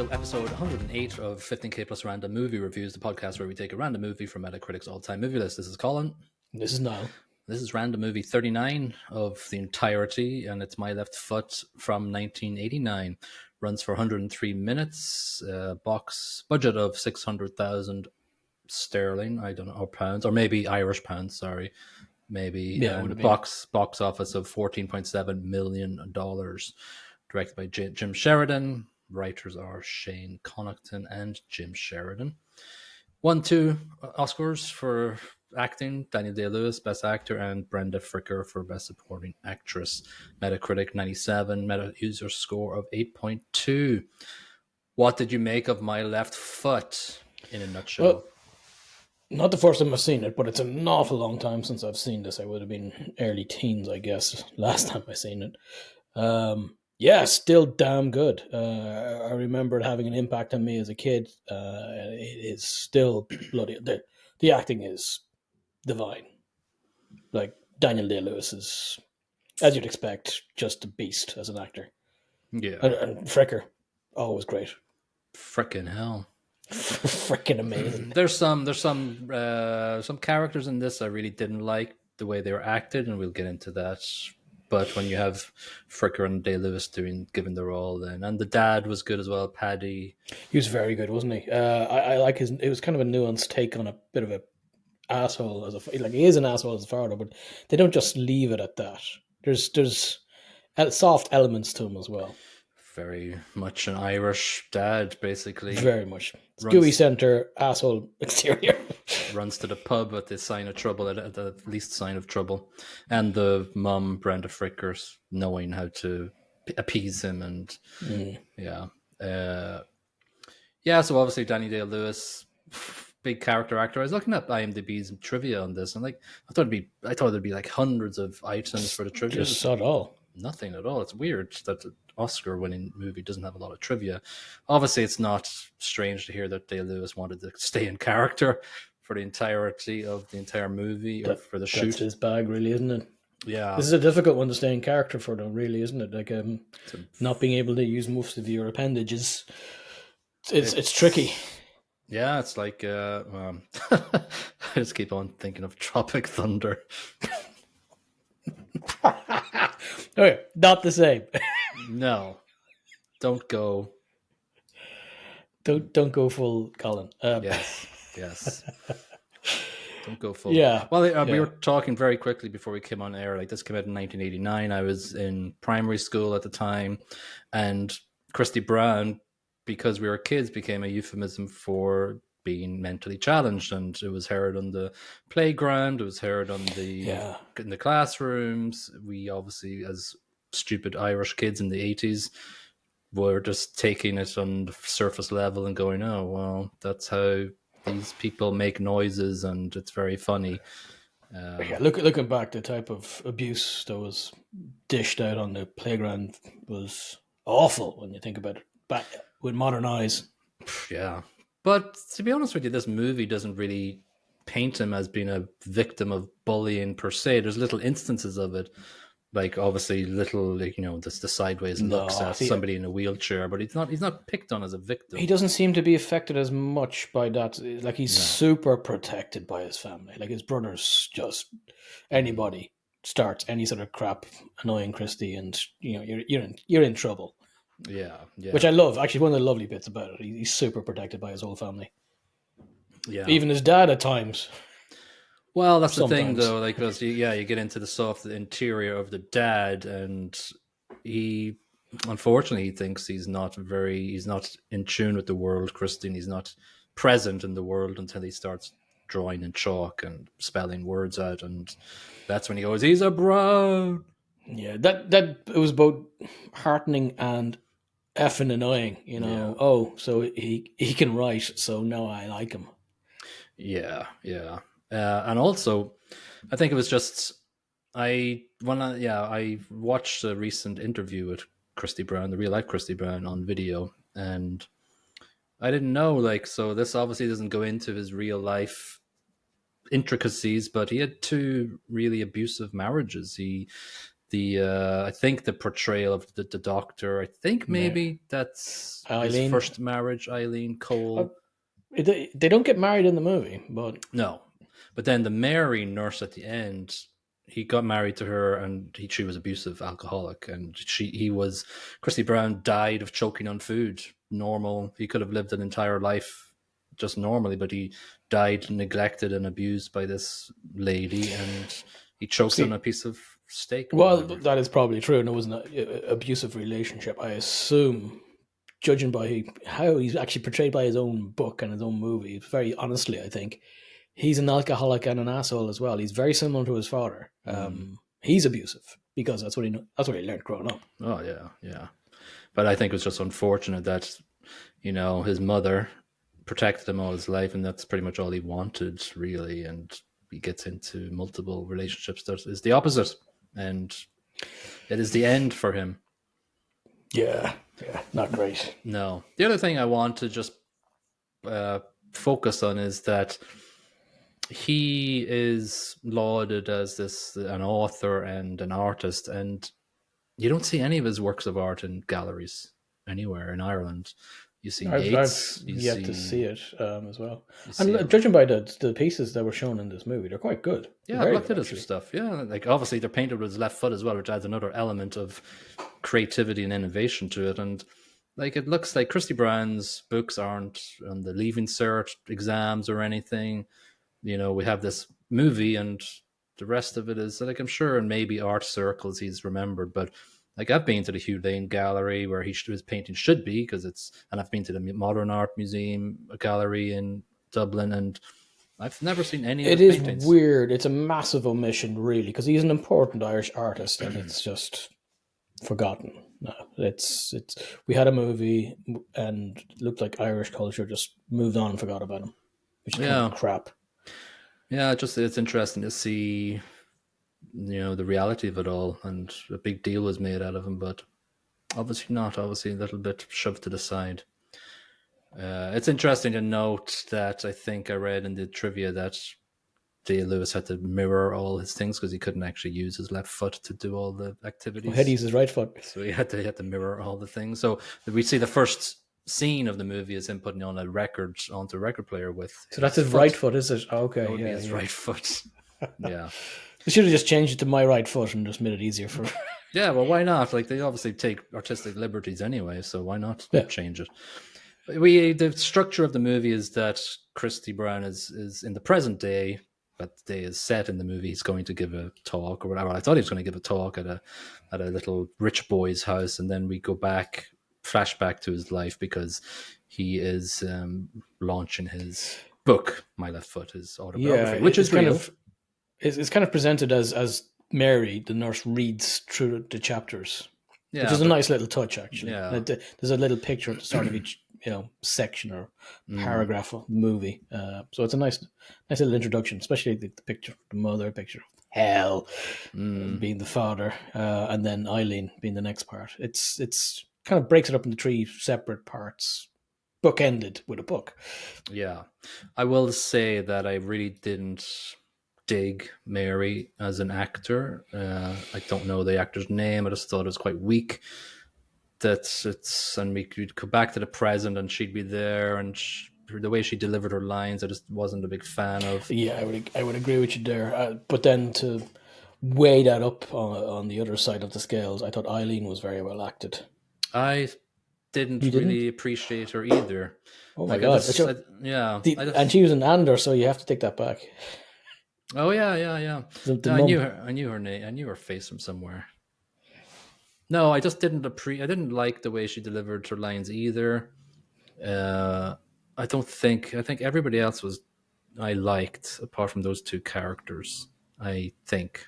to episode 108 of 15K plus random movie reviews, the podcast where we take a random movie from Metacritic's all-time movie list. This is Colin. This is Niall. This is random movie 39 of the entirety, and it's My Left Foot from 1989. Runs for 103 minutes. Box budget of 600,000 sterling. I don't know, or pounds, or maybe Irish pounds. Sorry, maybe. Yeah, box office of $14.7 million. Directed by Jim Sheridan. Writers are Shane Connaughton and Jim Sheridan. 2 Oscars for acting: Daniel Day-Lewis, Best Actor, and Brenda Fricker for Best Supporting Actress. Metacritic 97, meta user score of 8.2. What did you make of My Left Foot in a nutshell? Well, not the first time I've seen it, but it's an awful long time since I've seen this. I would have been early teens, I guess, last time I seen it. Yeah, still damn good. I remember it having an impact on me as a kid. It is still bloody. The acting is divine. Like, Daniel Day-Lewis is, as you'd expect, just a beast as an actor. Yeah. And Fricker, always great. Frickin' hell. Frickin' amazing. There's some characters in this I really didn't like the way they were acted, and we'll get into that. But when you have Fricker and Day-Lewis given the role, then, and the dad was good as well, Paddy. He was very good, wasn't he? I like his. It was kind of a nuanced take on a bit of a asshole he is an asshole as a father, but they don't just leave it at that. There's soft elements to him as well. Very much an Irish dad, basically. Very much. Gooey center, asshole exterior. Runs to the pub at the sign of trouble, at the least sign of trouble. And the mum, Brenda Fricker, knowing how to appease him. And yeah. So obviously Danny Day-Lewis, big character actor. I was looking at IMDb's trivia on this, and I thought there'd be like hundreds of items for the trivia. Just not all. Nothing at all. It's weird that an Oscar-winning movie doesn't have a lot of trivia. Obviously, it's not strange to hear that Day-Lewis wanted to stay in character for the entirety of the entire movie, or for the shoot. That's his bag, really, isn't it? Yeah. This is a difficult one to stay in character for, though, really, isn't it? Like, not being able to use most of your appendages. It's tricky. Yeah, it's like... I just keep on thinking of Tropic Thunder. Okay, not the same. No, don't go. Don't go full Colin. Yes. Don't go full. Yeah. Well, we were talking very quickly before we came on air. Like, this came out in 1989. I was in primary school at the time, and Christy Brown, because we were kids, became a euphemism for being mentally challenged, and it was heard on the playground, it was heard on in the classrooms. We obviously, as stupid Irish kids in the 80s, were just taking it on the surface level and going, oh, well, that's how these people make noises, and it's very funny. Looking back, the type of abuse that was dished out on the playground was awful when you think about it back with modern eyes. Yeah. But to be honest with you, this movie doesn't really paint him as being a victim of bullying per se. There's little instances of it, like obviously the sideways looks at somebody in a wheelchair, but he's not picked on as a victim. He doesn't seem to be affected as much by that. Like, he's super protected by his family. Like, his brothers, just anybody starts any sort of crap annoying Christy, and you're in trouble. Yeah. Which I love. Actually, one of the lovely bits about it, he's super protected by his whole family. Yeah. Even his dad at times. Well, that's the thing, though. Like, because you get into the soft interior of the dad, and he, unfortunately, he thinks he's not in tune with the world, Christine. He's not present in the world until he starts drawing in chalk and spelling words out, and that's when he goes, "He's a Brown." Yeah, that it was both heartening and effing annoying, Yeah. Oh, so he can write, so now I like him. Yeah. And also, I think it was just I watched a recent interview with Christy Brown, the real life Christy Brown, on video, and I didn't know, so this obviously doesn't go into his real life intricacies, but he had 2 really abusive marriages. I think the portrayal of the doctor. I think maybe that's his Eileen. first marriage, Eileen Cole. They don't get married in the movie, but No, but then the Mary nurse at the end, he got married to her, and she was abusive, alcoholic, and he was Christy Brown died of choking on food. Normal, he could have lived an entire life just normally, but he died neglected and abused by this lady, and he choked on a piece of steak. Well, that is probably true, and it was an abusive relationship, I assume. Judging by how he's actually portrayed by his own book and his own movie, very honestly, I think he's an alcoholic and an asshole as well. He's very similar to his father. He's abusive because that's what he learned growing up. Oh yeah. But I think it was just unfortunate that his mother protected him all his life, and that's pretty much all he wanted, really. And he gets into multiple relationships that is the opposite, and it is the end for him. Yeah, not great. No. The other thing I want to just focus on is that he is lauded as an author and an artist, and you don't see any of his works of art in galleries anywhere in Ireland. You see Yeats. I've yet to see it as well. And judging by the pieces that were shown in this movie, they're quite good. Yeah, I've looked at his stuff. Yeah, like obviously they're painted with his left foot as well, which adds another element of creativity and innovation to it. And like it looks like Christy Brown's books aren't on the Leaving Cert exams or anything. We have this movie, and the rest of it is like I'm sure in maybe art circles he's remembered, but. Like I've been to the Hugh Lane Gallery where his painting should be, and I've been to the Modern Art Museum gallery in Dublin, and I've never seen any of his paintings. It is weird. It's a massive omission, really, because he's an important Irish artist, and it's just forgotten. No, it's we had a movie, and it looked like Irish culture just moved on and forgot about him, which is kind of crap. Yeah, it's interesting to see. The reality of it all, and a big deal was made out of him, but obviously not. Obviously a little bit shoved to the side. It's interesting to note that I think I read in the trivia that Day-Lewis had to mirror all his things because he couldn't actually use his left foot to do all the activities. He had to use his right foot, so he had to mirror all the things. So we see the first scene of the movie is him putting on a record onto a record player with. So that's his right foot, is it? Okay, that would be his right foot. Yeah. They should have just changed it to my right foot and just made it easier for. Yeah, well, why not? Like they obviously take artistic liberties anyway, so why not change it? The structure of the movie is that Christy Brown is in the present day, but the day is set in the movie. He's going to give a talk or whatever. I thought he was going to give a talk at a little rich boy's house, and then we go flashback to his life because he is launching his book, My Left Foot, his autobiography, which is real. It's kind of presented as Mary, the nurse, reads through the chapters, which is a nice little touch, actually. Yeah. There's a little picture at the start of each section or paragraph of the movie. So it's a nice little introduction, especially the picture of the mother, picture of hell being the father, and then Eileen being the next part. It's kind of breaks it up into three separate parts, bookended with a book. Yeah. I will say that I really didn't dig Mary as an actor. I don't know the actor's name. I just thought it was quite weak. And we could go back to the present and she'd be there, and the way she delivered her lines, I just wasn't a big fan of. Yeah, I would agree with you there. But then to weigh that up on the other side of the scales, I thought Eileen was very well acted. I didn't really appreciate her either. Oh my God! And she was an Ander, so you have to take that back. Oh yeah. I knew her name. I knew her face from somewhere. No, I just didn't I didn't like the way she delivered her lines either. I think everybody else I liked apart from those two characters. I think,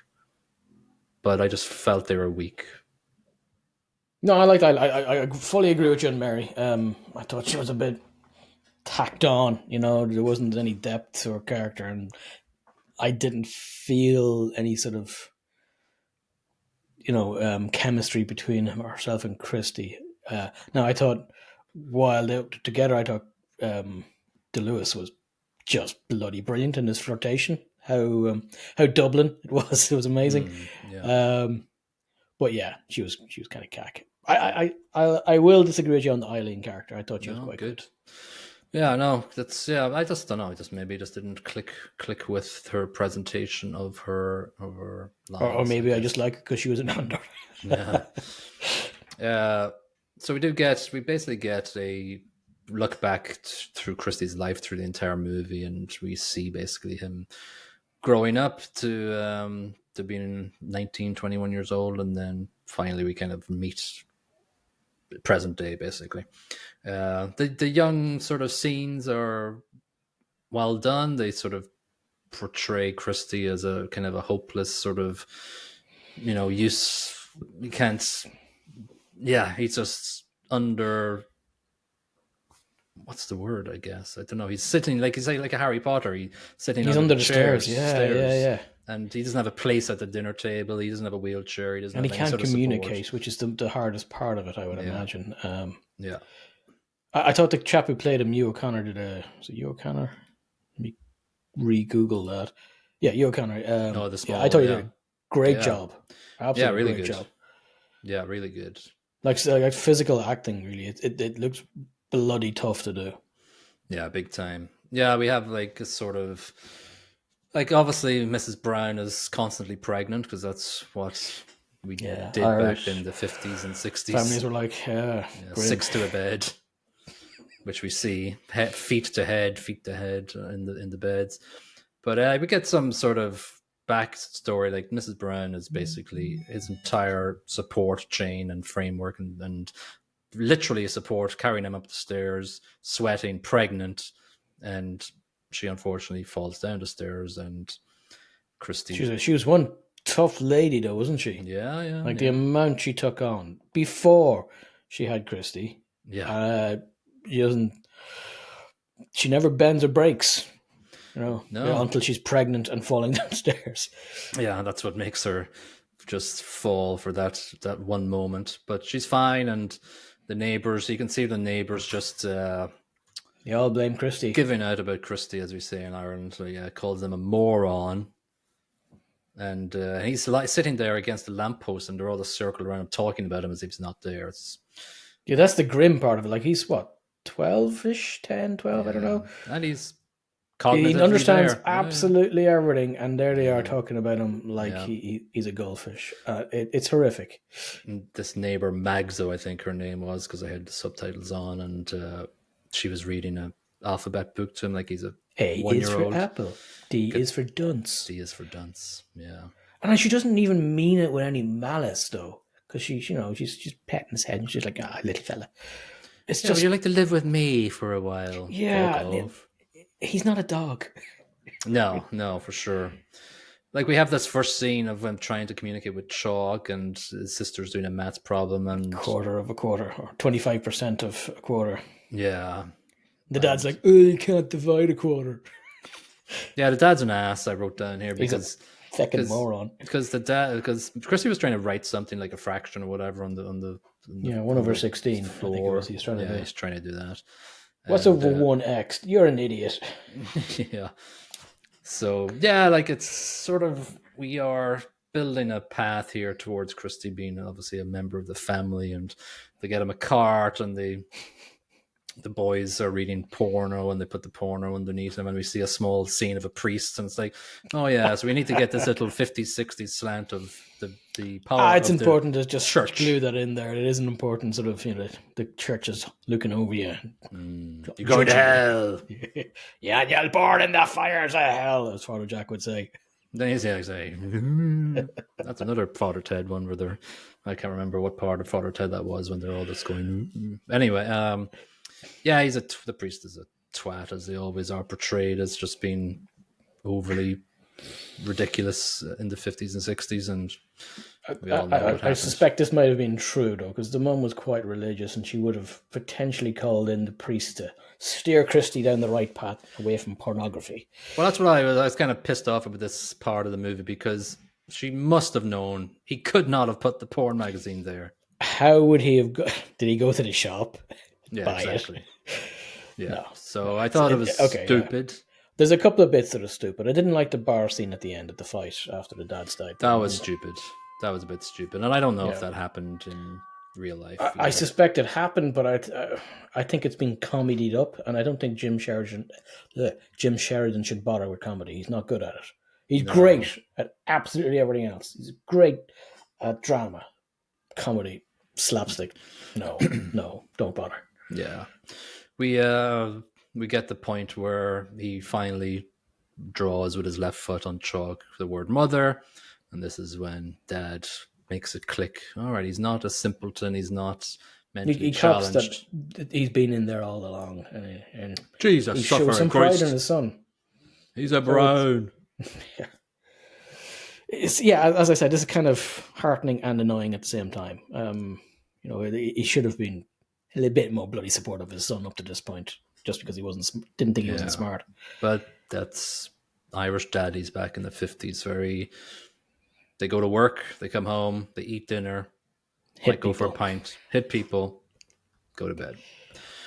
but I just felt they were weak. No, I fully agree with you on Mary. I thought she was a bit tacked on. There wasn't any depth to her character, and I didn't feel any sort of chemistry between herself and Christy. Now, I thought while they were together, I thought Day-Lewis was just bloody brilliant in his flirtation. How Dublin it was amazing. But yeah, she was kind of cack. I will disagree with you on the Eileen character. I thought she was No, quite good. Yeah, no, that's I just don't know. Maybe just didn't click with her presentation of her Or lines. maybe I just like her because she was an under. Yeah. So we basically get a look back through Christie's life through the entire movie, and we see basically him growing up to being 19, 21 years old, and then finally we kind of meet present day basically. The young sort of scenes are well done. They sort of portray Christie as a kind of a hopeless sort of, use. You can't. Yeah, he's just under. What's the word? I guess I don't know. He's sitting he's like a Harry Potter. He's sitting. He's under the stairs. Yeah. And he doesn't have a place at the dinner table. He doesn't have a wheelchair. He doesn't. And have he any can't sort communicate, which is the hardest part of it, I would imagine. Yeah. I thought the chap who played him, Hugh O'Connor, did a. Was it Hugh O'Connor? Let me re-Google that. Yeah, Hugh O'Connor. I thought he did a great job. Absolutely really great good job. Yeah, really good. Like physical acting, really. It looks bloody tough to do. Yeah, big time. Yeah, we have like a sort of obviously Mrs. Brown is constantly pregnant because that's what we did Irish back in the 50s and 60s. Families were like, 6 to a bed, which we see feet to head in the beds. But we get some sort of backstory. Like Mrs. Brown is basically his entire support chain and framework, and literally a support, carrying him up the stairs, sweating, pregnant, and she unfortunately falls down the stairs. And Christy, she was one tough lady, though, wasn't she? Yeah. The amount she took on before she had Christy. Yeah, she never bends or breaks. No. Until she's pregnant and falling downstairs. Yeah, that's what makes her just fall for that one moment. But she's fine, and the neighbors, you can see the neighbors just they all blame Christy, giving out about Christy, as we say in Ireland. So calls them a moron, and he's sitting there against the lamppost, and they're all just circled around him talking about him as if he's not there. That's the grim part of it. Like, he's what, 12-ish, 10, 12, I don't know. And he's he understands absolutely everything, and there they are talking about him like he's a goldfish. It's horrific. And this neighbor, Magzo, I think her name was, because I had the subtitles on, and she was reading an alphabet book to him like he's a A 1-year-old. is for apple. D is for dunce. D is for dunce, yeah. And she doesn't even mean it with any malice, though, because she's petting his head, and she's like, little fella. It's just, would you like to live with me for a while? Yeah. He's not a dog. No, for sure. Like, we have this first scene of him trying to communicate with Chalk, and his sister's doing a maths problem, and quarter of a quarter, or 25% of a quarter. Yeah. The dad's like, you can't divide a quarter. Yeah, the dad's an ass, I wrote down here, because he's a fucking moron. Because Christy was trying to write something like a fraction or whatever on the 1/16 floor. He's trying to do. He's trying to do that. What's over 1x? You're an idiot. Yeah. So it's sort of, we are building a path here towards Christy being obviously a member of the family, and they get him a cart, and the boys are reading porno, and they put the porno underneath him, and we see a small scene of a priest, and it's like, oh yeah, so we need to get this little 50s, 60s slant of the power. It's important to just church. Glue that in there. It is an important sort of, the church is looking over you. You're going to hell. Yeah, you'll burn in the fires of hell, as Father Jack would say. Then he's say, that's another Father Ted one where I can't remember what part of Father Ted that was, when they're all just going. Anyway, the priest is a twat, as they always are portrayed as, just being overly ridiculous in the 50s and 60s, and we all know what happened. I suspect this might have been true, though, because the mum was quite religious, and she would have potentially called in the priest to steer Christy down the right path away from pornography. Well, that's what I was kind of pissed off about this part of the movie, because she must have known he could not have put the porn magazine there. How would he have did he go to the shop? Yeah, exactly. Yeah. No. So I thought it was stupid. Yeah. There's a couple of bits that are stupid. I didn't like the bar scene at the end of the fight after the dads died. That was stupid. that was a bit stupid, and I don't know if Yeah. that happened in real life I either. suspect it happened, but I think it's been comedied up, and I don't think Jim Sheridan should bother with comedy. He's not good at it. He's No. great at absolutely everything else. He's great at drama, comedy, slapstick. No, don't bother. Yeah, we get the point where he finally draws with his left foot on chalk the word mother, and this is when Dad makes it click. All right, he's not a simpleton. He's not mentally He cops challenged. that he's been in there all along, and Jesus, he shows some pride in his son. He's a Brown. Yeah. As I said, this is kind of heartening and annoying at the same time. He should have been a little bit more bloody supportive of his son up to this point, just because he didn't think he wasn't smart. But that's Irish daddies back in the 50s. They go to work, they come home, they eat dinner, might go for a pint, hit people, go to bed.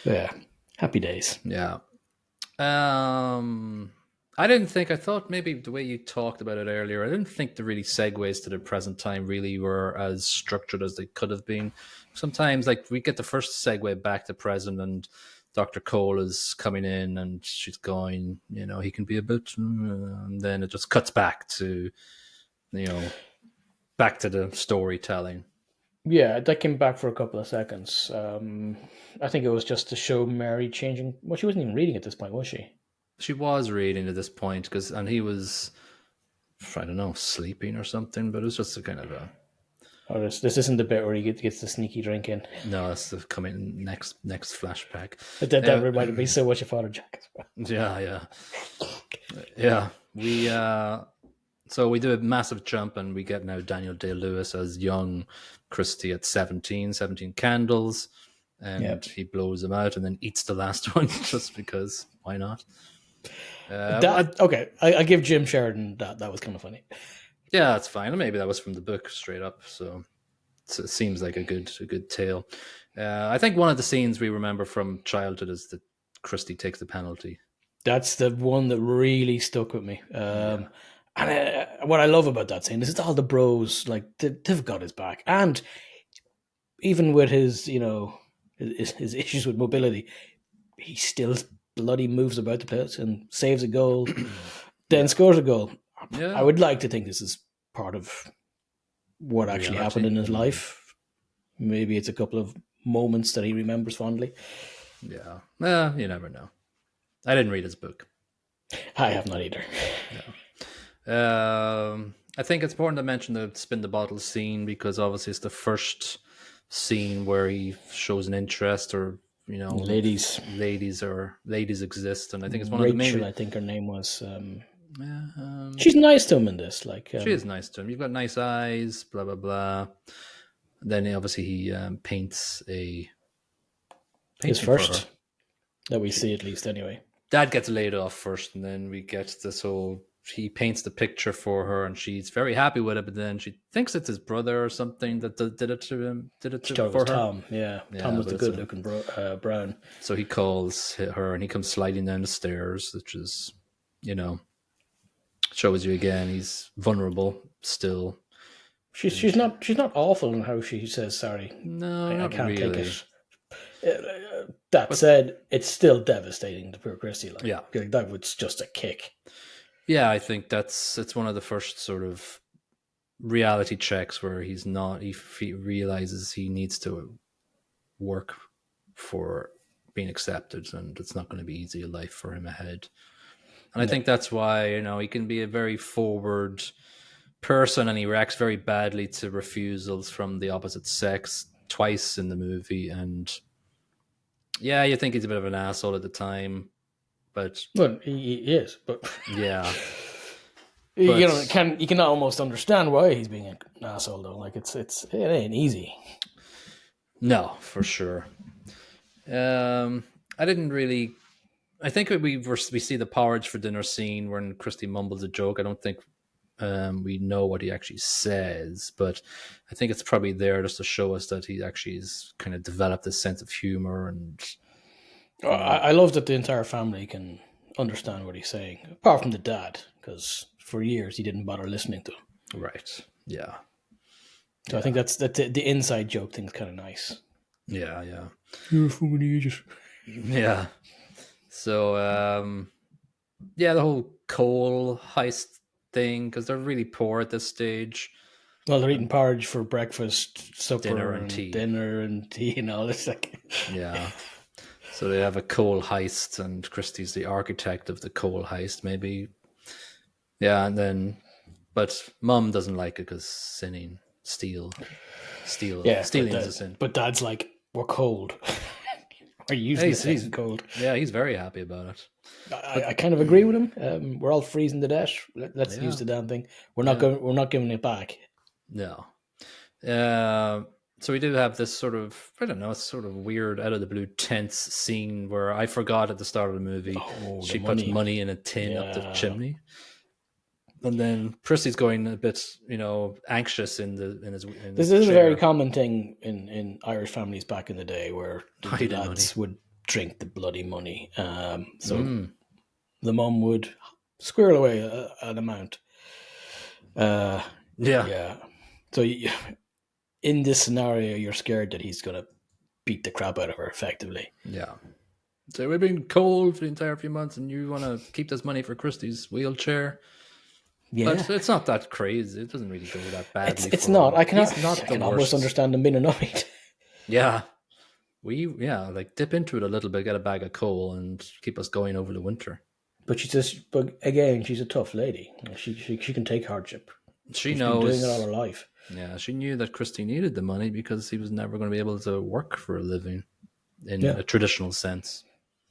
Yeah, happy days. Yeah. I thought maybe the way you talked about it earlier, I didn't think the really segues to the present time really were as structured as they could have been. Sometimes, like, we get the first segue back to present, and Dr. Cole is coming in and she's going, he can be a bit, and then it just cuts back to, back to the storytelling. Yeah, that came back for a couple of seconds. I think it was just to show Mary changing. Well, she wasn't even reading at this point, was she? She was reading at this point, and he was, I don't know, sleeping or something, but it was just a kind of a... Oh, this isn't the bit where he gets the sneaky drink in. No, that's the coming next flashback. That reminded me so much of Father Jack as well. Yeah. So we do a massive jump, and we get now Daniel Day-Lewis as young Christy at 17 candles, and he blows them out and then eats the last one just because, why not? I give Jim Sheridan that was kind of funny. Yeah, that's fine. Maybe that was from the book straight up, so it seems like a good tale. I think one of the scenes we remember from childhood is that Christy takes the penalty. That's the one that really stuck with me. And what I love about that scene is it's all the bros, like, they've got his back. And even with his, his issues with mobility, he still bloody moves about the place and saves a goal, then scores a goal. Yeah. I would like to think this is part of what actually happened in his life. Maybe it's a couple of moments that he remembers fondly. Yeah. Well, you never know. I didn't read his book. I have not either. No. I think it's important to mention the spin the bottle scene, because obviously it's the first scene where he shows an interest, or ladies exist, and I think it's one Rachel, of the main. I think her name was. She's nice to him in this. She is nice to him. You've got nice eyes, blah blah blah. Then obviously he paints his first that we see, at least anyway. Dad gets laid off first, and then we get this whole. He paints the picture for her, and she's very happy with it. But then she thinks it's his brother or something that did it to him. Did it to for her. Tom, yeah. Tom was the good-looking Brown. So he calls her, and he comes sliding down the stairs, which is, shows you again he's vulnerable still. She's not awful in how she says sorry. No, I can't really take it. That said, it's still devastating to poor Christy. That was just a kick. Yeah, I think it's one of the first sort of reality checks where he realizes he needs to work for being accepted, and it's not going to be easy a life for him ahead. And I think that's why, he can be a very forward person, and he reacts very badly to refusals from the opposite sex twice in the movie. And yeah, you think he's a bit of an asshole at the time. But he is, but yeah, you can almost understand why he's being an asshole though. Like it ain't easy. No, for sure. I didn't really. I think we see the porridge for dinner scene when Christy mumbles a joke. I don't think we know what he actually says, but I think it's probably there just to show us that he actually has kind of developed this sense of humor. And I love that the entire family can understand what he's saying, apart from the dad, because for years he didn't bother listening to him. Right. Yeah. So I think that's the inside joke thing's kind of nice. Yeah, yeah. You're a fucking idiot. Yeah. So, yeah, the whole coal heist thing, because they're really poor at this stage. Well, they're eating porridge for breakfast, supper, Dinner and tea. dinner and tea and all this. Like, Yeah. So they have a coal heist, and Christie's the architect of the coal heist, maybe. Yeah, and then, but Mum doesn't like it because stealing is a sin. But Dad's like, we're cold. We're using this cold. Yeah, he's very happy about it. I kind of agree with him. We're all freezing to death. Let's use the damn thing. We're not giving it back. No. So we did have this sort of, I don't know, sort of weird out of the blue tense scene where I forgot at the start of the movie she puts money in a tin up the chimney. And then Christy's going a bit, anxious in his This is a very common thing in Irish families back in the day, where the dads would drink the bloody money. So the mum would squirrel away an amount. Yeah. So in this scenario, you're scared that he's going to beat the crap out of her, effectively. Yeah. So we've been cold for the entire few months, and you want to keep this money for Christy's wheelchair. Yeah. But it's not that crazy. It doesn't really go that badly. It's not. I can almost understand them being annoyed. Yeah. Like dip into it a little bit, get a bag of coal, and keep us going over the winter. But she's a tough lady. She can take hardship. She's knows been doing it all her life. Yeah, she knew that Christy needed the money because he was never going to be able to work for a living in a traditional sense.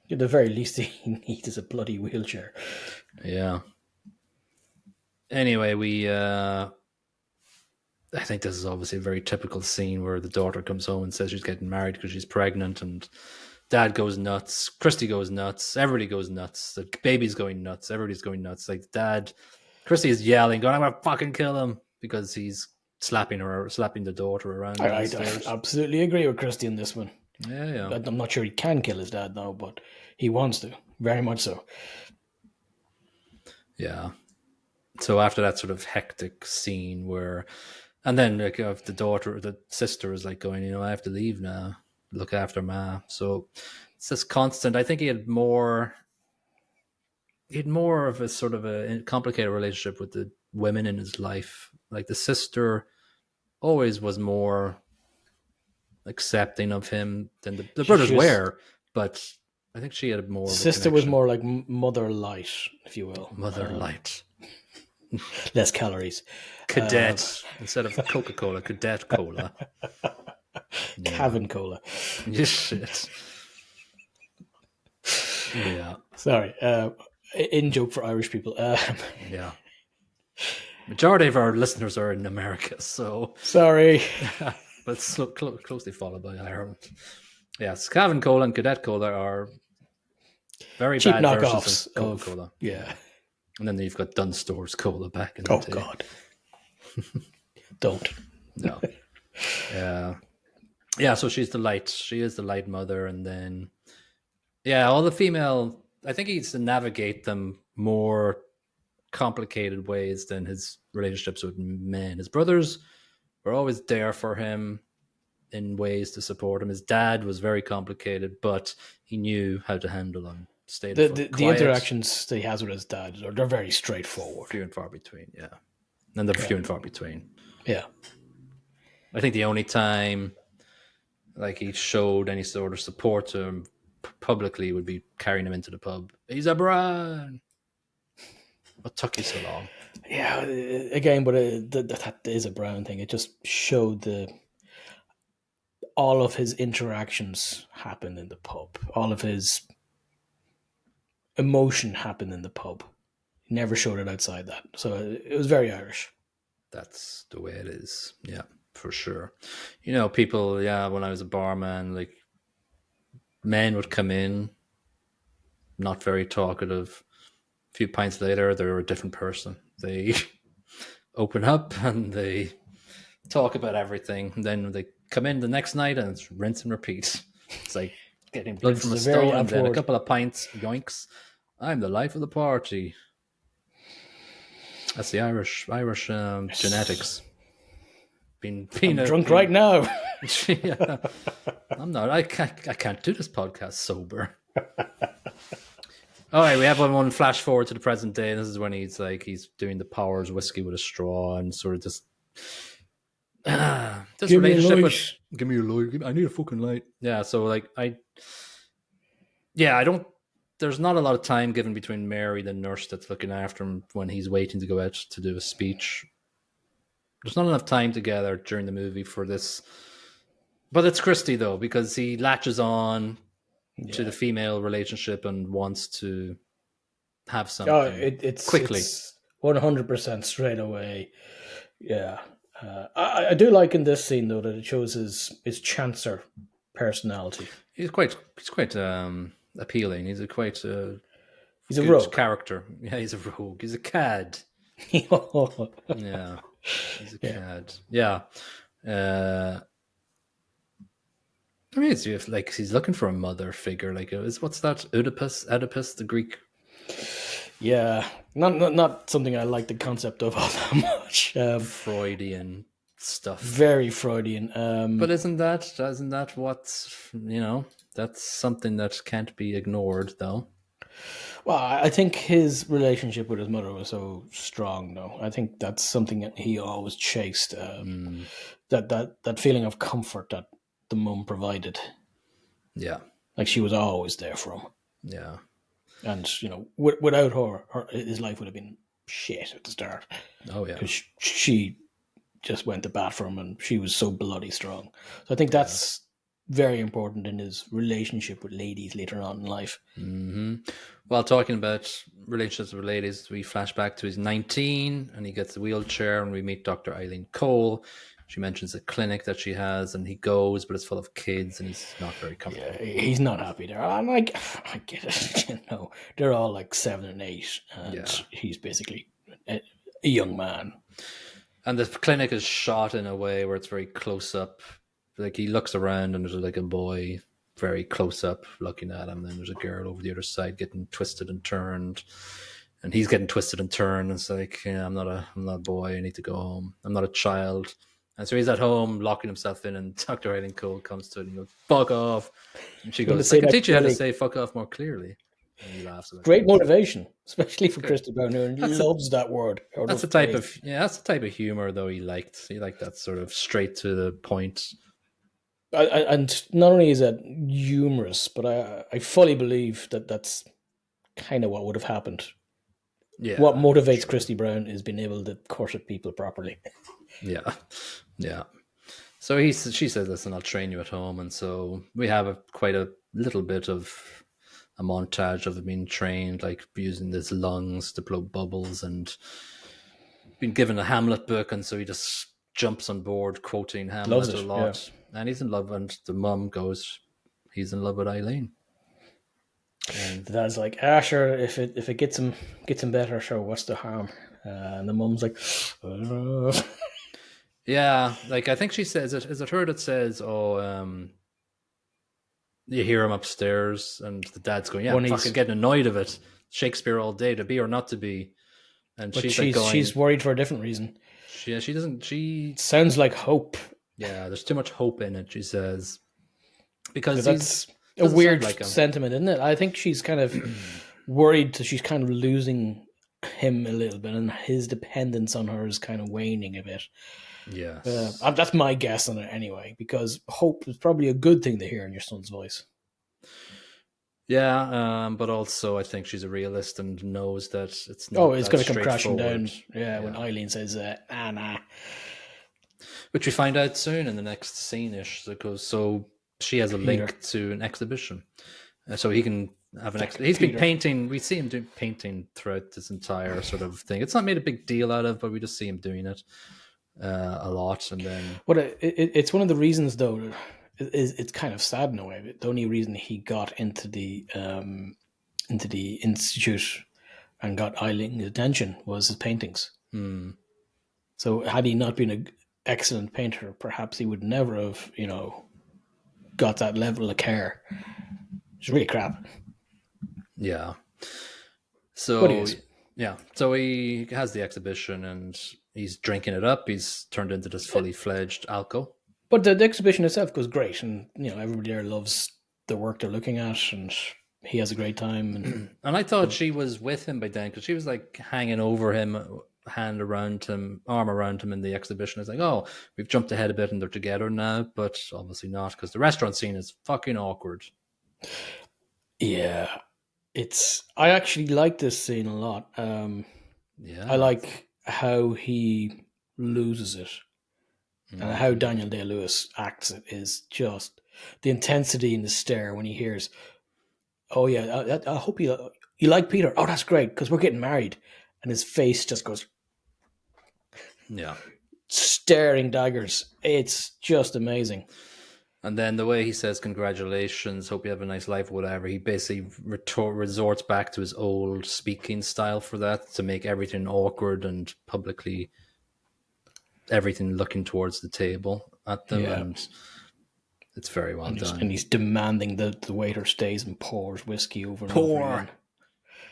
At the very least, he needs a bloody wheelchair. Yeah. Anyway, I think this is obviously a very typical scene where the daughter comes home and says she's getting married because she's pregnant, and Dad goes nuts, Christy goes nuts, everybody goes nuts, the baby's going nuts, everybody's going nuts. Like Christy is yelling, going, "I'm gonna fucking kill him," because he's slapping the daughter around. I absolutely agree with Christy in this one. Yeah. I'm not sure he can kill his dad now, but he wants to, very much so. Yeah. So after that sort of hectic scene and then like the sister is like going, I have to leave now, look after Ma. So it's this constant. I think he had more of a sort of a complicated relationship with the women in his life. Like the sister always was more accepting of him than the brothers were, but I think she had more. Sister was more like Mother Light, if you will. Mother Light. Less calories. Cadet instead of Coca-Cola, Cadet Cola. Cavern Cola. Shit. Yeah. Sorry. In joke for Irish people. Yeah. Majority of our listeners are in America, so sorry. But it's closely followed by Ireland. Yes, Cavern Cola and Cadet Cola are very cheap bad knockoffs of Coca-Cola. Yeah. And then you've got Dunstores Cola back in the day. Oh, God. Don't. No. Yeah, so she's the light. She is the light mother. And then, all the female, I think he needs to navigate them more complicated ways than his relationships with men. His brothers were always there for him in ways to support him. His dad was very complicated, but he knew how to handle them. The interactions that he has with his dad they're very straightforward. Few and far between, yeah. And they're few and far between. Yeah. I think the only time like he showed any sort of support to him publicly would be carrying him into the pub. He's a Brown. What took you so long? Yeah, again, but that is a Brown thing. It just showed all of his interactions happen in the pub. All of his emotion happened in the pub. He never showed it outside that. So it was very Irish. That's the way it is. Yeah, for sure. People, when I was a barman, like men would come in, not very talkative. A few pints later, they're a different person. They open up and they talk about everything. And then they come in the next night and it's rinse and repeat. It's like getting blood from a stone and then a couple of pints, yoinks. I'm the life of the party. That's the Irish genetics. I'm drunk right now. Yeah. I'm not. I can't do this podcast sober. All right, we have one flash forward to the present day, and this is when he's doing the Powers whiskey with a straw and sort of just this Give me a relationship light. with give me a light. I need a fucking light. Yeah, so like I don't. There's not a lot of time given between Mary, the nurse that's looking after him, when he's waiting to go out to do a speech. There's not enough time together during the movie for this. But it's Christy, though, because he latches on to the female relationship and wants to have something It's quickly. It's 100% straight away. Yeah. I do like in this scene, though, that it shows his chancer personality. He's quite appealing. He's a he's a good rogue character. Yeah, he's a rogue. He's a cad. Yeah, he's a cad. Yeah. I mean, it's like he's looking for a mother figure. Like, what's that? Oedipus, the Greek. Yeah, not something I like the concept of all that much. Freudian stuff. Very Freudian. But isn't that what, that's something that can't be ignored, though. Well, I think his relationship with his mother was so strong, though. I think that's something that he always chased. That feeling of comfort that the mum provided. Yeah. Like she was always there for him. Yeah. And, without her, his life would have been shit at the start. Oh, yeah. Because she just went to bat for him and she was so bloody strong. So I think that's very important in his relationship with ladies later on in life. Mm-hmm. Well, talking about relationships with ladies, we flash back to he's 19 and he gets a wheelchair and we meet Dr. Eileen Cole. She mentions a clinic that she has and he goes, but it's full of kids and he's not very comfortable. Yeah, he's not happy there. I'm like, I get it. They're all like 7 and 8 and he's basically a young man. And the clinic is shot in a way where it's very close up. Like he looks around and there's like a boy very close up looking at him. Then there's a girl over the other side getting twisted and turned. And he's getting twisted and turned. And it's like, I'm not a boy. I need to go home. I'm not a child. And so he's at home locking himself in, and Dr. Eileen Cole comes to it and he goes, "Fuck off." And she goes, "I can teach you how to say fuck off more clearly." And he laughs about Great motivation, especially for Christy Brown, who loves that word. That's the type of humor, though, he liked. He liked that sort of straight to the point. And not only is that humorous, but I fully believe that that's kind of what would have happened. Yeah. What motivates Christy Brown is being able to corset people properly. Yeah. Yeah. So she says, "Listen, I'll train you at home." And so we have quite a little bit of a montage of him being trained, like using his lungs to blow bubbles and being given a Hamlet book. And so he just jumps on board quoting Hamlet a lot. Yeah. And he's in love. And the mum goes, he's in love with Eileen. And the dad's like, sure, if it gets him better, sure, what's the harm? And the mum's like, yeah, like I think she says it. Is it her that says, you hear him upstairs, and the dad's going, I'm fucking getting annoyed of it. Shakespeare all day, to be or not to be. And she's worried for a different reason. She doesn't. She sounds like hope. Yeah, there's too much hope in it. She says because that's a weird sentiment, isn't it? I think she's kind of worried that she's kind of losing him a little bit, and his dependence on her is kind of waning a bit. Yes. That's my guess on it anyway, because hope is probably a good thing to hear in your son's voice. Yeah, but also I think she's a realist and knows that it's not. Oh, it's going to come crashing down. Yeah, when Eileen says, nah. Which we find out soon in the next scene-ish. So she has a link to an exhibition. So he can have an exhibition. He's been painting. We see him doing painting throughout this entire sort of thing. It's not made a big deal out of, but we just see him doing it a lot. And then, it's one of the reasons, though. It's kind of sad in a way. But the only reason he got into the institute and got Eileen's attention was his paintings. So had he not been an excellent painter, perhaps he would never have, got that level of care. It's really crap. Yeah. So yeah, so he has the exhibition and he's drinking it up. He's turned into this fully fledged alco. But the exhibition itself goes great, and everybody there loves the work they're looking at, and he has a great time. And I thought she was with him by then because she was like hanging over him, hand around him, arm around him in the exhibition. It's like, oh, we've jumped ahead a bit and they're together now, but obviously not because the restaurant scene is fucking awkward. Yeah, I actually like this scene a lot. I like how he loses it. And how Daniel Day-Lewis acts it is just the intensity in the stare when he hears, "Oh yeah, I hope you like Peter. Oh, that's great because we're getting married," and his face just goes, staring daggers. It's just amazing. And then the way he says, "Congratulations, hope you have a nice life," whatever. He basically resorts back to his old speaking style for that to make everything awkward and publicly. Everything looking towards the table at them, and it's very well done. And he's demanding that the waiter stays and pours whiskey over and over again.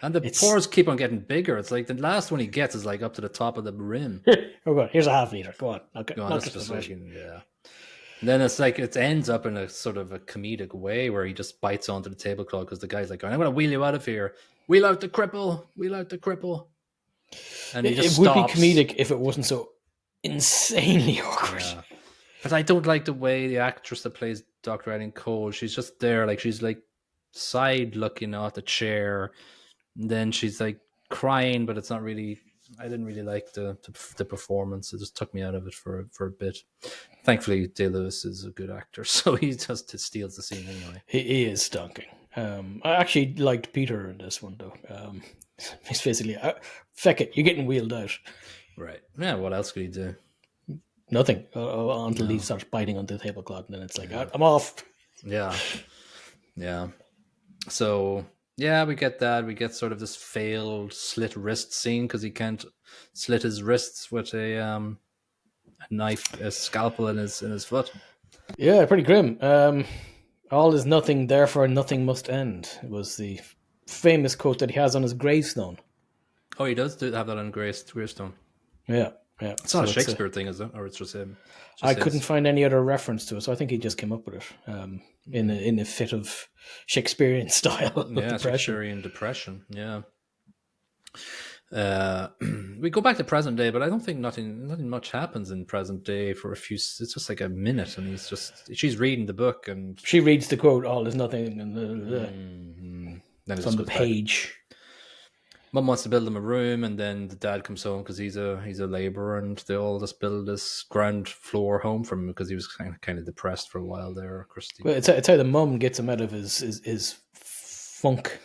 And the pours keep on getting bigger. It's like the last one he gets is like up to the top of the rim. Oh god, here's a half liter. Go on. Okay. That's just like, And then it's like it ends up in a sort of a comedic way where he just bites onto the tablecloth because the guy's like, "I'm going to wheel you out of here. Wheel out the cripple. Wheel out the cripple." And he just stops. Would be comedic if it wasn't so insanely awkward. Yeah. But I don't like the way the actress that plays Dr. Eileen Cole, she's just there, like she's like side looking at the chair, and then she's like crying, but it's not really. I didn't really like the performance. It just took me out of it for a bit. Thankfully, Day-Lewis is a good actor, so he just steals the scene anyway. He is stunking. I actually liked Peter in this one though. He's basically, feck it, you're getting wheeled out. Right. Yeah, what else could he do? Nothing. Until he starts biting onto the tablecloth, and then it's like, I'm off. Yeah. Yeah. So, yeah, we get that. We get sort of this failed slit wrist scene because he can't slit his wrists with a knife, a scalpel in his foot. Yeah, pretty grim. All is nothing, therefore nothing must end. It was the famous quote that he has on his gravestone. Oh, he does have that on gravestone. Yeah. It's not a Shakespeare thing, is it? Or it's just him? I couldn't find any other reference to it, so I think he just came up with it in a fit of Shakespearean style. Yeah, Shakespearean depression. Yeah. We go back to present day, but I don't think nothing much happens in present day for a few. It's just like a minute, and she's reading the book, and she reads the quote, "All is nothing," and then it's on the page. Mum wants to build him a room, and then the dad comes home because he's a labourer, and they all just build this ground floor home for him because he was kind of depressed for a while there. Christy. Well, it's how the mum gets him out of his funk.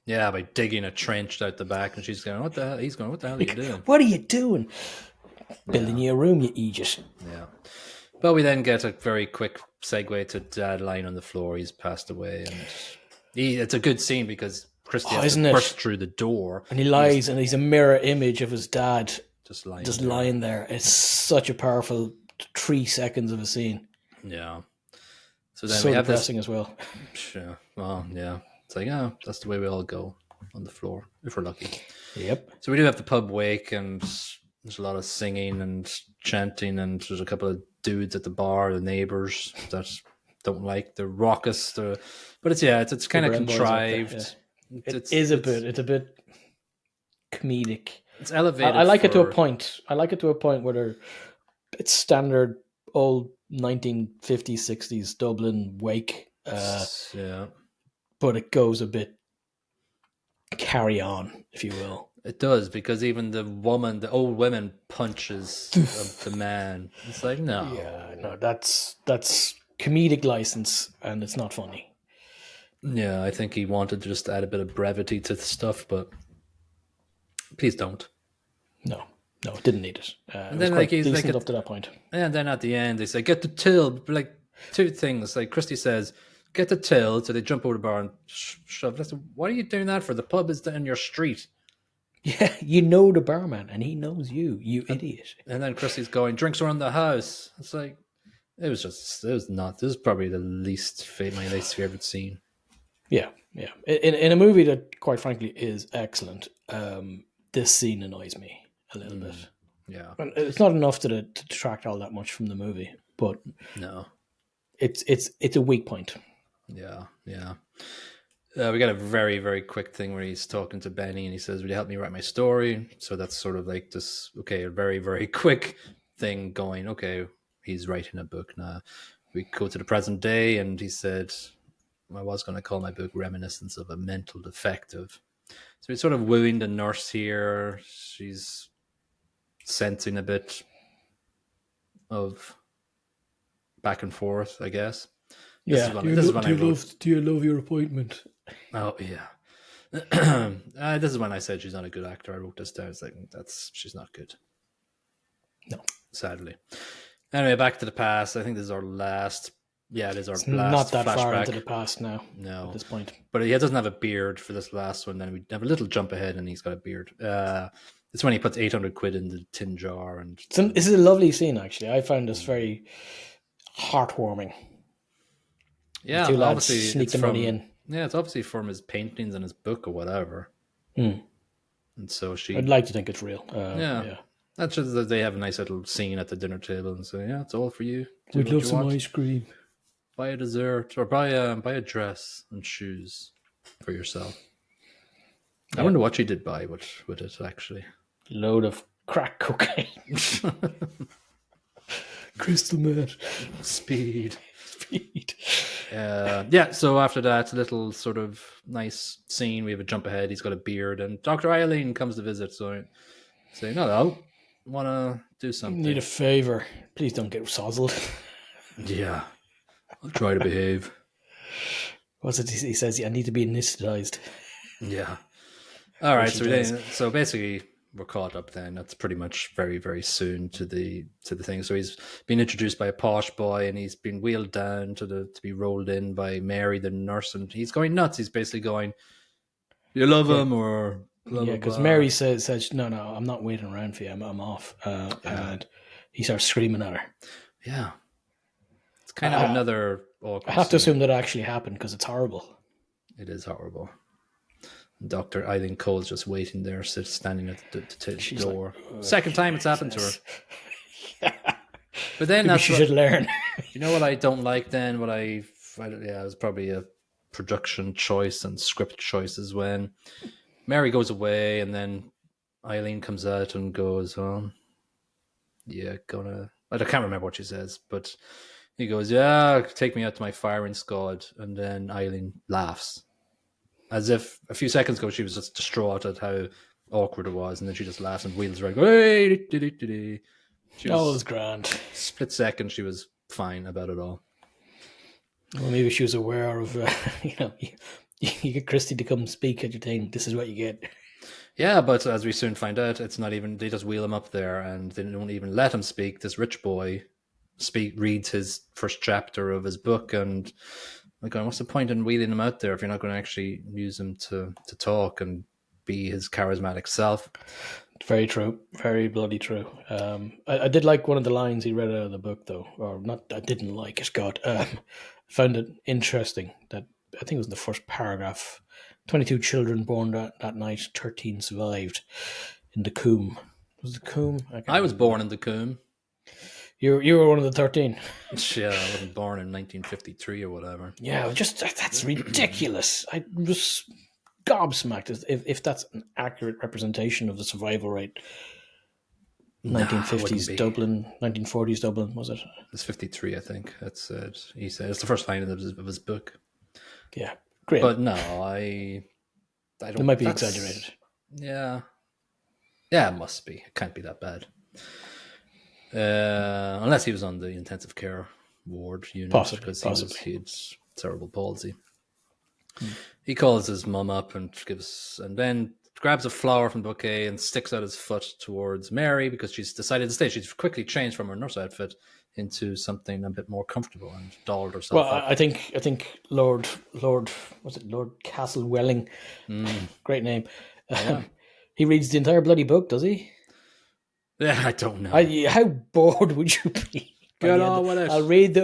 Yeah, by digging a trench out the back, and she's going, "What the hell?" He's going, "What the hell are you doing? What are you doing? Building you a room, you idiot." Yeah. But we then get a very quick segue to Dad lying on the floor. He's passed away, and it's a good scene because Christy has to burst through the door, and he lies, and he's a mirror image of his dad just lying there. It's such a powerful 3 seconds of a scene. Yeah. So then we have depressing as well. Sure. Well, yeah. It's like, that's the way we all go on the floor, if we're lucky. Yep. So we do have the pub wake, and there's a lot of singing and chanting, and there's a couple of dudes at the bar, the neighbours that don't like the raucous. But it's kind of contrived. It's a bit comedic. It's elevated. I like it to a point. I like it to a point where it's standard old 1950s, 60s Dublin wake. Yeah. But it goes a bit carry on, if you will. It does, because even the old woman punches the man. It's like, no. Yeah, no, that's comedic license, and it's not funny. Yeah, I think he wanted to just add a bit of brevity to the stuff, but please don't. No, it didn't need it. And then he's like up to that point. And then at the end, they say, "Get the till." Like two things. Like Christy says, "Get the till," so they jump over the bar and shove. I said, "What are you doing that for? The pub is down your street." Yeah, you know the barman, and he knows you idiot. And then Christy's going, "Drinks around the house." It's like, this is probably my least favorite scene. Yeah. In a movie that, quite frankly, is excellent, this scene annoys me a little bit. Yeah. And it's not enough to detract all that much from the movie, but No. it's a weak point. Yeah. Yeah. We got a very, very quick thing where he's talking to Benny and he says, "Will you help me write my story?" So that's sort of like this, okay, a very, very quick thing going, okay, he's writing a book now. We go to the present day and he said, I was going to call my book Reminiscence of a Mental Defective. So he's sort of wooing the nurse here. She's sensing a bit of back and forth, I guess. Yeah. Do you love your appointment? Oh, yeah. This is when I said she's not a good actor. I wrote this down. It's like, she's not good. No. Sadly. Anyway, back to the past. I think this is our last. Yeah, it is our It's last not that flashback. far into the past now. No. At this point. But he doesn't have a beard for this last one. Then we have a little jump ahead and he's got a beard. It's when he puts 800 quid in the tin jar. And This is a lovely scene, actually. I found this very heartwarming. yeah, the two lads obviously sneak the money in. Yeah, it's obviously from his paintings and his book or whatever. And so I'd like to think it's real. yeah. That's just that they have a nice little scene at the dinner table and say, yeah, it's all for you. We'd love some ice cream. Buy a dessert or buy a dress and shoes for yourself. I wonder what she did buy with it, actually. Load of crack cocaine. Crystal meth. Speed. So after that little sort of nice scene, we have a jump ahead. He's got a beard and Dr. Eileen comes to visit. So I say, no, want to do something. Need a favor. Please don't get sozzled. Yeah. I'll try to behave. What's it he says? I need to be anesthetized. Yeah. All right. So basically, we're caught up then. That's pretty much very, very soon to the thing. So he's been introduced by a posh boy, and he's been wheeled down to be rolled in by Mary, the nurse, and he's going nuts. He's basically going, "You love him," or blah, yeah, because Mary says, "No, I'm not waiting around for you. I'm off," and he starts screaming at her. Yeah. Kind of another awkward I have to assume that actually happened because it's horrible. It is horrible. Dr. Eileen Cole's just waiting there, standing at the door. Like, second time it's happened to her. Yeah. But then maybe she should learn. You know what I don't like then? It was probably a production choice and script choices when Mary goes away and then Eileen comes out and goes, I can't remember what she says, but he goes, "Yeah, take me out to my firing squad." And then Eileen laughs. As if a few seconds ago she was just distraught at how awkward it was. And then she just laughs and wheels around. Hey, She was grand. Split second, she was fine about it all. Well, maybe she was aware of, you get Christy to come speak at your thing. This is what you get. Yeah, but as we soon find out, it's not even, they just wheel him up there and they don't even let him speak. This rich boy reads his first chapter of his book, and I'm going, what's the point in wheeling him out there if you're not going to actually use him to talk and be his charismatic self? Very true. Very bloody true. I did like one of the lines he read out of the book, though. Or not, I didn't like it, God. I found it interesting that, I think it was in the first paragraph, 22 children born that night, 13 survived in the Coombe. Was it the Coombe? I was born in the Coombe. You were one of the 13. Yeah, I wasn't born in 1953 or whatever. Yeah, that's ridiculous. I was gobsmacked if that's an accurate representation of the survival rate. 1950s Dublin, 1940s Dublin, was it? It's 53, I think. That's it. He said it's the first line of his book. Yeah, great. But no, I don't. It might be exaggerated. Yeah, it must be. It can't be that bad. Unless he was on the intensive care ward unit, because he had cerebral palsy. He calls his mum up and then grabs a flower from the bouquet and sticks out his foot towards Mary because she's decided to stay. She's quickly changed from her nurse outfit into something a bit more comfortable and dolled herself up. I think Lord was it Lord Castlewelling? Great name. Yeah. He reads the entire bloody book, does he? Yeah, I don't know. How bored would you be? Get on with it. I'll read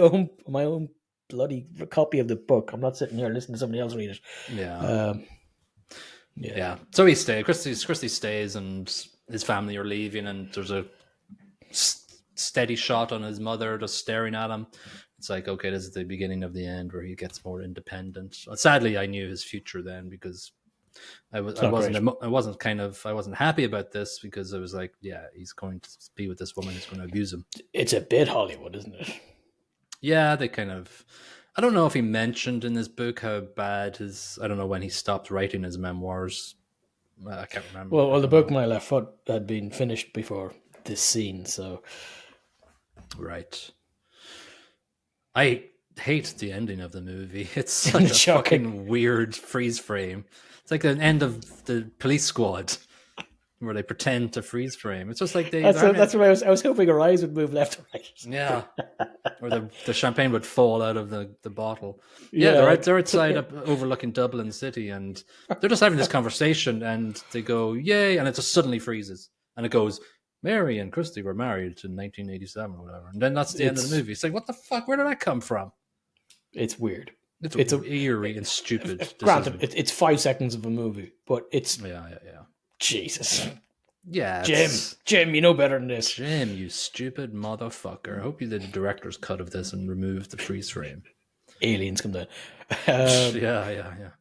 my own bloody copy of the book. I'm not sitting here listening to somebody else read it. Yeah. Yeah. So he stays. Christy stays, and his family are leaving, and there's a steady shot on his mother just staring at him. It's like, okay, this is the beginning of the end where he gets more independent. Sadly, I knew his future then because I wasn't happy about this because I was like, yeah, he's going to be with this woman who's going to abuse him. It's a bit Hollywood, isn't it? Yeah, they kind of. I don't know if he mentioned in his book how bad I don't know when he stopped writing his memoirs. I can't remember. Well, the book My Left Foot had been finished before this scene, so. Right. I hate the ending of the movie. It's such a Shocking. fucking weird freeze frame. It's like the end of the Police Squad where they pretend to freeze frame. It's just like that's what I was hoping her eyes would move left to right. Yeah. Or the champagne would fall out of the bottle. Yeah, they're outside overlooking Dublin City and they're just having this conversation and they go, yay, and it just suddenly freezes. And it goes, Mary and Christy were married in 1987 or whatever. And then that's the end of the movie. It's like, what the fuck? Where did that come from? It's weird. It's eerie and stupid. Granted, it's 5 seconds of a movie, but it's... Yeah. Jesus. Yeah. Jim, you know better than this. Jim, you stupid motherfucker. I hope you did a director's cut of this and removed the freeze frame. Aliens come down. Yeah.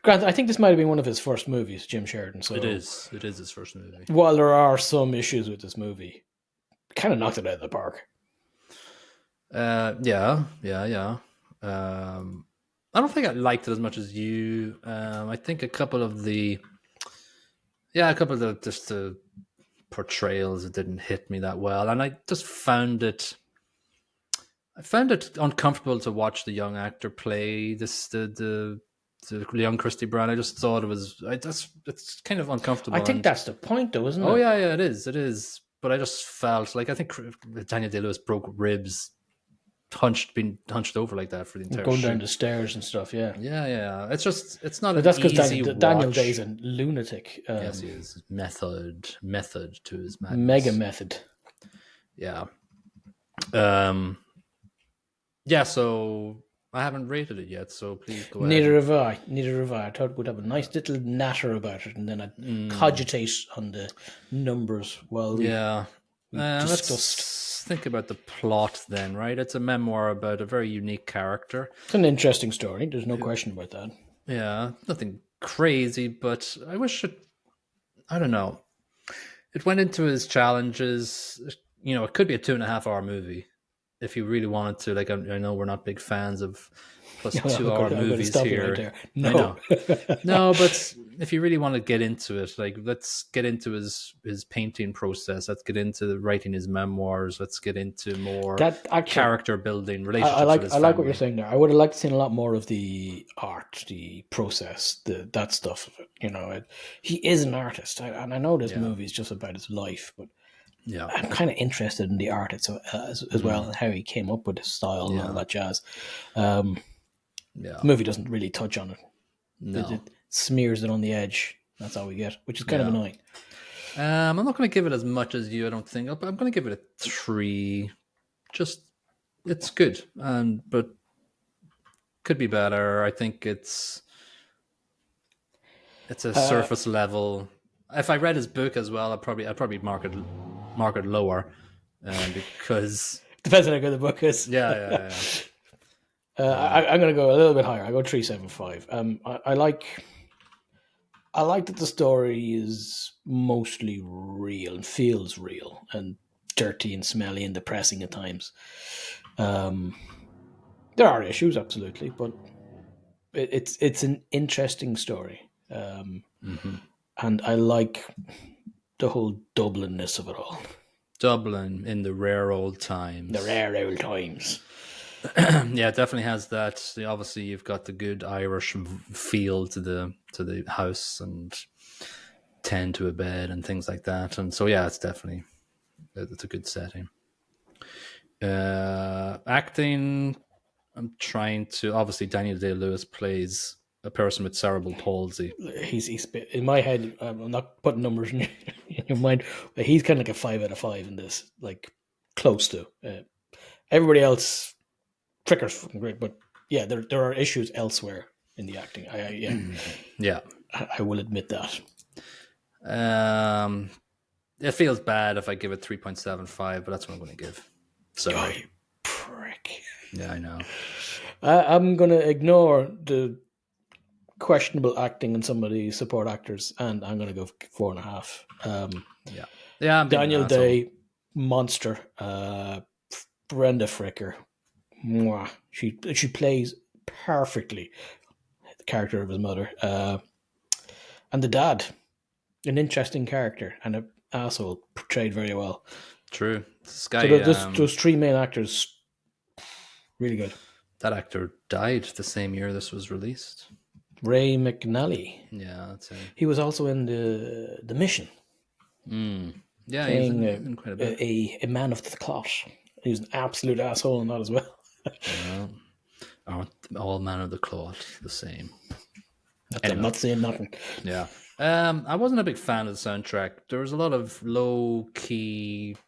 Grant, I think this might have been one of his first movies, Jim Sheridan. So it is his first movie. While there are some issues with this movie, kind of knocked it out of the park. Yeah. I don't think I liked it as much as you. I think a couple of the just the portrayals, it didn't hit me that well, and I just found it uncomfortable to watch the young actor play the young Christy Brown. I just thought it's kind of uncomfortable. I think that's the point, though, isn't it? Oh yeah, it is. But I just felt like I think Daniel Day-Lewis broke ribs, being hunched over like that for the entire going shoot. Down the stairs and stuff. Yeah. It's not. But that's because Daniel watch. Day's a lunatic. Yes, he is. Method to his madness. Mega method. Yeah. So I haven't rated it yet, so please go ahead. Neither have I. I thought we'd have a nice little natter about it and then I'd cogitate on the numbers while we discussed. Let's think about the plot then, right? It's a memoir about a very unique character. It's an interesting story. There's no question about that. Yeah, nothing crazy, but I wish I don't know. It went into his challenges. You know, it could be a 2.5-hour movie. If you really wanted to, like, I know we're not big fans of plus 2-hour movies here. Right, no. I know. No, but if you really want to get into it, like, let's get into his painting process. Let's get into writing his memoirs. Let's get into more character building, relationships. I like what you're saying there. I would have liked to see a lot more of the art, the process, that stuff of it. You know, he is an artist, and I know this movie is just about his life, but. Yeah, I'm kind of interested in the art as well and how he came up with his style and all that jazz. The movie doesn't really touch on it. No. It smears it on the edge. That's all we get, which is kind of annoying. I'm not going to give it as much as you, I don't think. I'm going to give it a 3. Just, it's good, but could be better. I think it's a surface level. If I read his book as well, I'd probably mark it lower, because depends on how good the book is. Yeah. I'm going to go a little bit higher. I go 3.75. I like that the story is mostly real and feels real and dirty and smelly and depressing at times. There are issues, absolutely, but it's an interesting story. And I like the whole Dublin-ness of it all. Dublin in the rare old times. Yeah, it definitely has that. Obviously, you've got the good Irish feel to the house and tend to a bed and things like that. And so, yeah, it's a good setting. Acting, I'm trying to. Obviously, Daniel Day-Lewis plays a person with cerebral palsy. He's in my head. I'm not putting numbers in your mind, but he's kind of like a 5 out of 5 in this, like close to. Everybody else, Fricker's fucking great, but yeah, there are issues elsewhere in the acting. I will admit that. It feels bad if I give it 3.75, but that's what I'm going to give. Oh, Sorry. you prick. Yeah, I know. I'm going to ignore the questionable acting in some of the support actors, and I'm going to go 4.5. Yeah, I'm being an Daniel asshole. Day, monster. Brenda Fricker, mwah. She plays perfectly the character of his mother. And the dad, an interesting character and an asshole, portrayed very well. True. This So guy, those three main actors, really good. that actor died the same year this was released. Ray McNally. Yeah, that's him. He was also in the Mission, Yeah, he's playing in quite a bit. a man of the cloth. He was an absolute asshole in that as well. Well, aren't all men of the cloth the same? I'm not saying nothing. Yeah. I wasn't a big fan of the soundtrack. There was a lot of low key,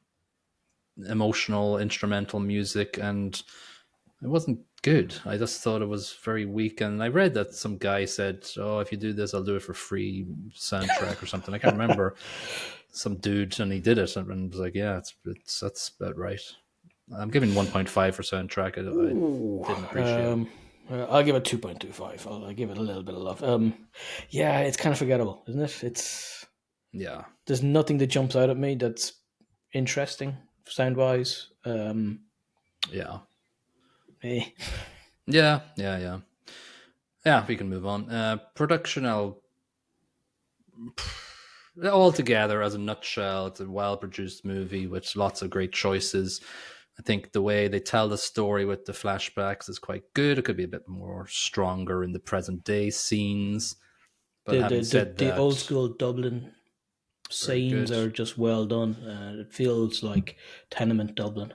emotional, instrumental music, and it wasn't good. I just thought it was very weak. And I read that some guy said, "Oh, if you do this, I'll do it for free soundtrack or something." I can't remember. Some dude, and he did it, and was like, "Yeah, that's about right." I'm giving 1.5 for soundtrack. I didn't appreciate it. I'll give it 2.25. I'll give it a little bit of love. Yeah, it's kind of forgettable, isn't it? Yeah. There's nothing that jumps out at me that's interesting sound wise. Yeah. Eh. Yeah. Yeah, we can move on. Production, altogether, as a nutshell, it's a well-produced movie with lots of great choices. I think the way they tell the story with the flashbacks is quite good. It could be a bit more stronger in the present day scenes. But having said that, the old school Dublin scenes are just well done. It feels like Tenement Dublin.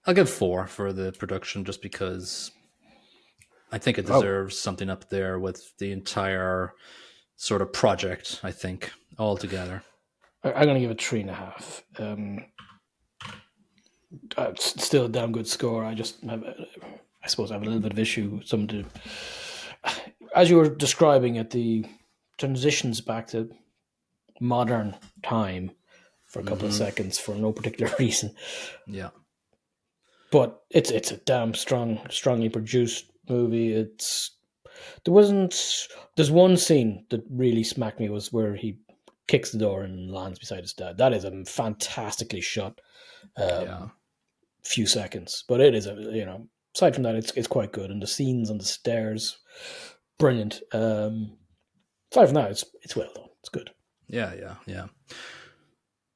I'll give 4 for the production, just because I think it deserves something up there with the entire sort of project, I think, altogether. I'm going to give it 3.5. It's still a damn good score. I suppose I have a little bit of issue with some of the, as you were describing it, the transitions back to modern time for a couple of seconds for no particular reason. Yeah. But it's a damn strongly produced movie. There's one scene that really smacked me, was where he kicks the door and lands beside his dad. That is a fantastically shot few seconds. But it is aside from that, it's quite good, and the scenes on the stairs, brilliant. Aside from that, it's well done. It's good. Yeah.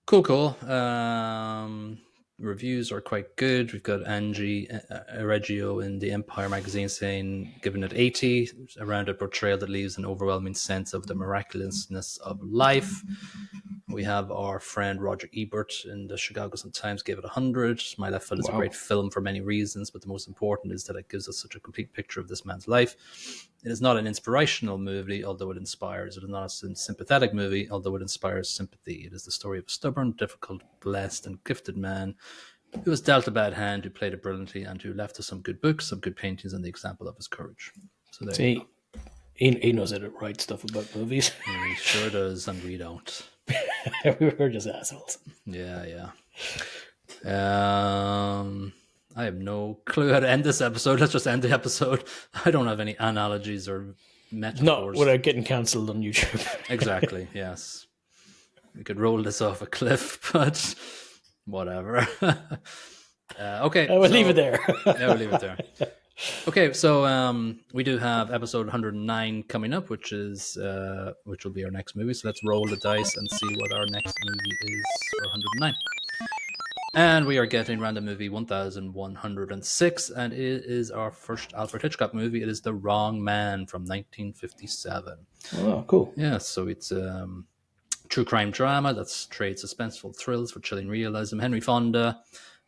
Cool. Reviews are quite good. We've got Angie Reggio in the Empire magazine saying, giving it 80, around a portrayal that leaves an overwhelming sense of the miraculousness of life. We have our friend Roger Ebert in the Chicago Sun-Times gave it 100. My Left Foot is a great film for many reasons, but the most important is that it gives us such a complete picture of this man's life. It is not an inspirational movie, although it inspires. It is not a sympathetic movie, although it inspires sympathy. It is the story of a stubborn, difficult, blessed, and gifted man who was dealt a bad hand, who played it brilliantly, and who left us some good books, some good paintings, and the example of his courage. So there you go. He knows how to write stuff about movies. He sure does, and we don't. We're just assholes. Yeah. I have no clue how to end this episode. Let's just end the episode. I don't have any analogies or metaphors. Not without getting cancelled on YouTube. Exactly, yes. We could roll this off a cliff, but whatever. Okay. We'll leave it there. Yeah, we'll leave it there. Okay, so we do have episode 109 coming up, which will be our next movie. So let's roll the dice and see what our next movie is for 109. And we are getting random movie 1106, and it is our first Alfred Hitchcock movie. It is The Wrong Man from 1957. Oh, cool. Yeah, so it's true crime drama that's trades suspenseful thrills for chilling realism. Henry Fonda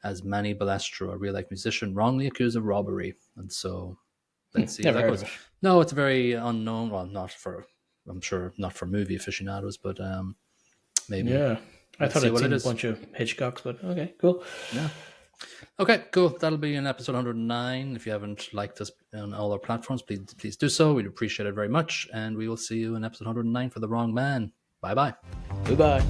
as Manny Balestro, a real-life musician, wrongly accused of robbery. And so, let's see. Never heard of it. No, it's a very unknown. Well, I'm sure not for movie aficionados, but maybe. Yeah. I thought I'd seen a bunch of Hitchcocks, but okay, cool. Yeah. Okay, cool. That'll be in episode 109. If you haven't liked us on all our platforms, please do so. We'd appreciate it very much. And we will see you in episode 109 for The Wrong Man. Bye bye. Goodbye.